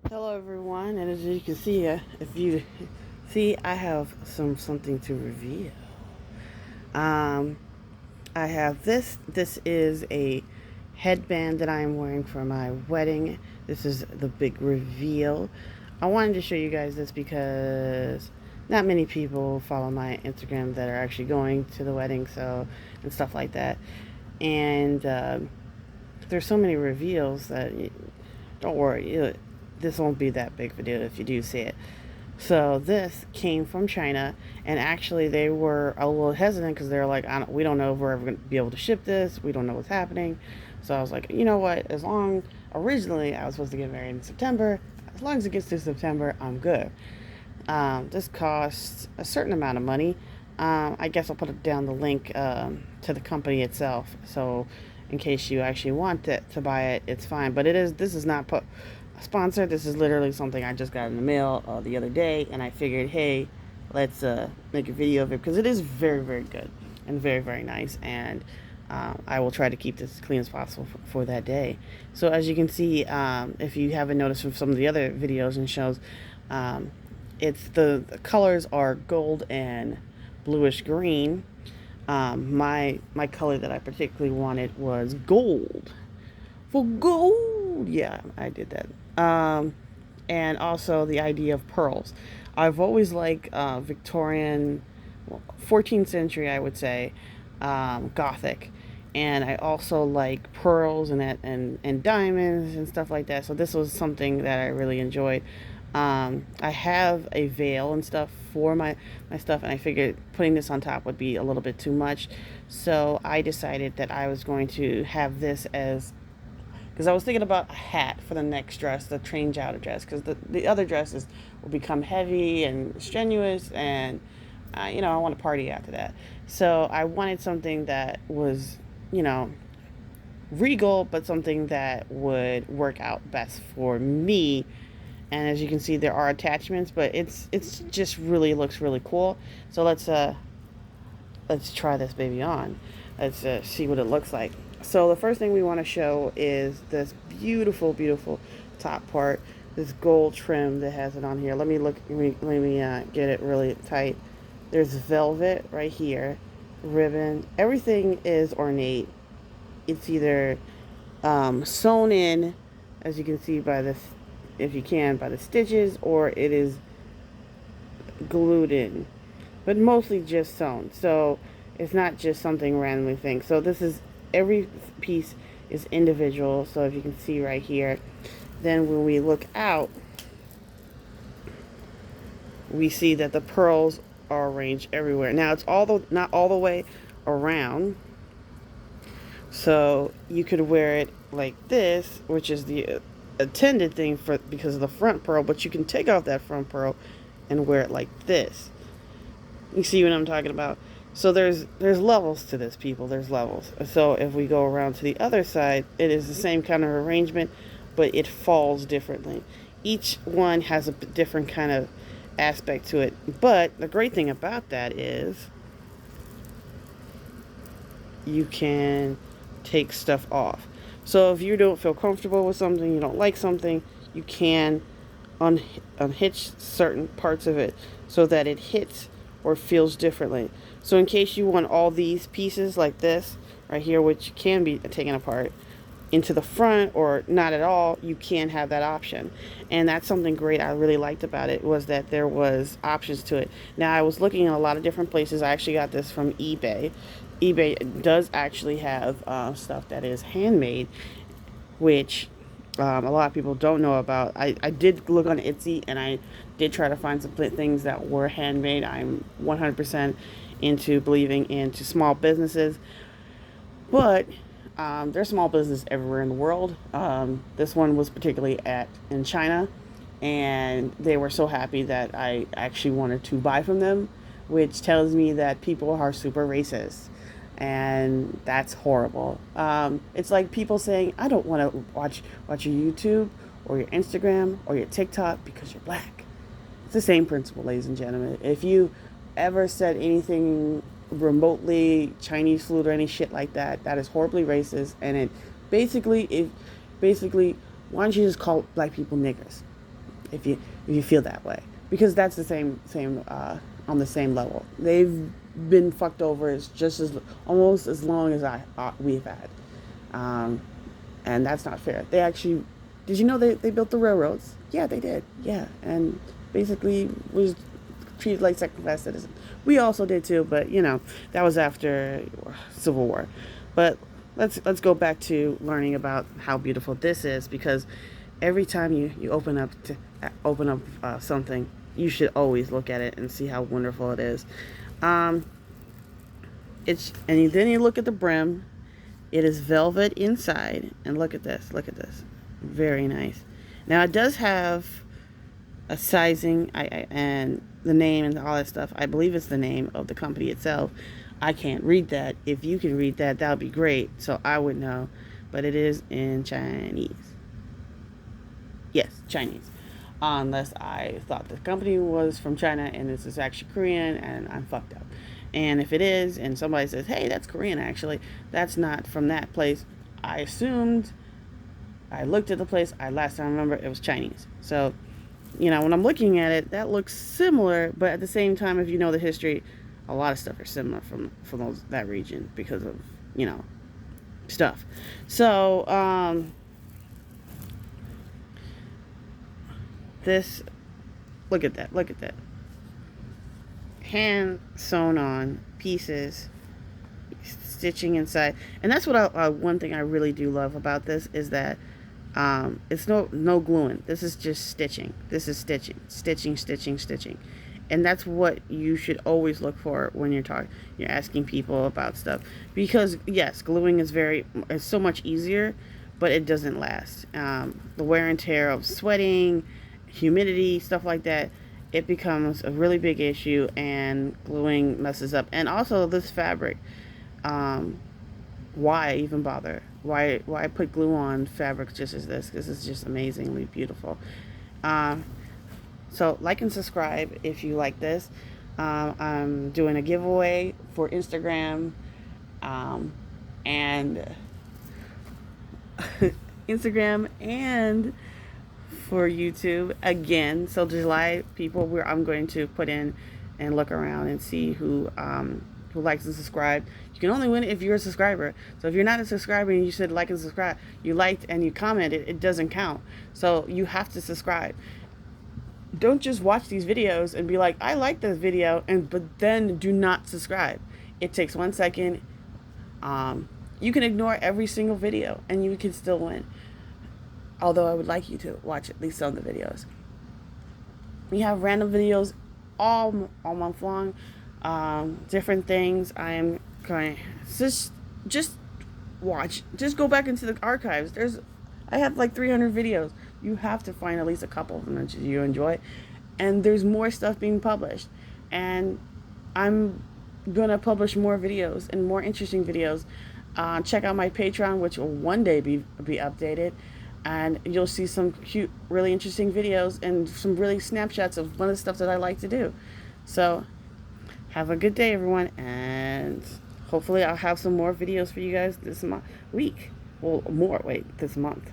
Hello everyone, and as you can see, if you see, I have something to reveal. Um, I have this. This is a headband that I am wearing for my wedding. This is the big reveal. I wanted to show you guys this because not many people follow my Instagram that are actually going to the wedding, so and stuff like that. And there's so many reveals that don't worry, this won't be that big of a deal if you do see it. So this came from China, and actually they were a little hesitant because they're like, we don't know if we're ever going to be able to ship this. We don't know what's happening. So I was like, you know what? Originally I was supposed to get married in September. As long as it gets to September, I'm good. This costs a certain amount of money. I guess I'll put it down the link to the company itself. So in case you actually want to buy it, it's fine. But this is not sponsored. This is literally something I just got in the mail the other day, and I figured, hey, let's make a video of it because it is very, very good and very, very nice. And I will try to keep this as clean as possible for that day. So as you can see, if you haven't noticed from some of the other videos and shows, it's the colors are gold and bluish green. My color that I particularly wanted was gold. For gold, yeah, I did that. And also the idea of pearls. I've always liked Victorian, 14th century, I would say, Gothic, and I also like pearls and diamonds and stuff like that. So this was something that I really enjoyed. I have a veil and stuff for my stuff, and I figured putting this on top would be a little bit too much. So I decided that I was going to have this as, because I was thinking about a hat for the next dress, the change out dress, because the other dresses will become heavy and strenuous, and I want to party after that. So I wanted something that was, regal, but something that would work out best for me. And as you can see, there are attachments, but it's just really looks really cool. So let's try this baby on. Let's see what it looks like. So the first thing we want to show is this beautiful, beautiful top part, this gold trim that has it on here. Let me get it really tight. There's velvet right here, ribbon. Everything is ornate. It's either sewn in, as you can see by this, if you can, by the stitches, or it is glued in, but mostly just sewn. So it's not just something randomly thing. So this is, every piece is individual. So if you can see right here, then when we look out, we see that the pearls are arranged everywhere. Now it's not all the way around, so you could wear it like this, which is the intended thing because of the front pearl, but you can take off that front pearl and wear it like this. You see what I'm talking about? So there's levels to this, people. There's levels. So if we go around to the other side, it is the same kind of arrangement, but it falls differently. Each one has a different kind of aspect to it. But the great thing about that is you can take stuff off. So if you don't feel comfortable with something, you don't like something, you can unhitch certain parts of it so that it hits or feels differently. So in case you want all these pieces like this right here, which can be taken apart, into the front or not at all, you can have that option. And that's something great I really liked about it, was that there was options to it. Now I was looking in a lot of different places. I actually got this from eBay. eBay does actually have stuff that is handmade, which a lot of people don't know about. I did look on Etsy, and I did try to find some things that were handmade. I'm 100% into believing into small businesses, but there's small business everywhere in the world. This one was particularly in China, and they were so happy that I actually wanted to buy from them, which tells me that people are super racist, and that's horrible. It's like people saying, I don't want to watch your YouTube or your Instagram or your TikTok because you're black. It's the same principle, ladies and gentlemen. If you ever said anything remotely Chinese food or any shit like that, that is horribly racist. And it basically, why don't you just call black people niggers? if you feel that way, because that's the same on the same level. They've been fucked over as just as almost as long as we've had, and that's not fair. They actually, did you know they built the railroads? Yeah, they did. Yeah, and basically was treated like second class citizens. We also did too, but you know that was after Civil War. But let's go back to learning about how beautiful this is, because every time you open up something, you should always look at it and see how wonderful it is. Um, then you look at the brim. It is velvet inside, and look at this. Look at this, very nice. Now it does have a sizing and the name and all that stuff. I believe it's the name of the company itself. I can't read that. If you can read that, that would be great, so I would know. But it is in Chinese. Yes, Chinese. Unless I thought the company was from China and this is actually Korean and I'm fucked up. And if it is, and somebody says, hey, that's Korean actually, that's not from that place. I assumed, I looked at the place, last time I remember it was Chinese. So, you know, when I'm looking at it, that looks similar, but at the same time, if you know the history, a lot of stuff are similar from that region because of, you know, stuff. So, this, look at that. Hand sewn on pieces, stitching inside. And that's what one thing I really do love about this is that it's no gluing. This is just stitching. This is stitching. And that's what you should always look for when you're asking people about stuff. Because yes, gluing is it's so much easier, but it doesn't last. The wear and tear of sweating, humidity, stuff like that, it becomes a really big issue, and gluing messes up. And also this fabric, why even bother? Why put glue on fabric just as this? This is just amazingly beautiful. So like and subscribe if you like this. I'm doing a giveaway for Instagram, and Instagram and for YouTube again. So July, people, where I'm going to put in and look around and see who likes and subscribe. You can only win it if you're a subscriber. So if you're not a subscriber and you said like and subscribe, you liked and you commented, it doesn't count. So you have to subscribe. Don't just watch these videos and be like, I like this video, but then do not subscribe. It takes 1 second. You can ignore every single video and you can still win. Although I would like you to watch at least some of the videos. We have random videos all month long. Different things. I'm going just watch. Just go back into the archives. I have like 300 videos. You have to find at least a couple of them that you enjoy. And there's more stuff being published. And I'm gonna publish more videos and more interesting videos. Check out my Patreon, which will one day be updated. And you'll see some cute, really interesting videos and some really snapshots of one of the stuff that I like to do. So, have a good day, everyone, and hopefully I'll have some more videos for you guys this week. Well, this month.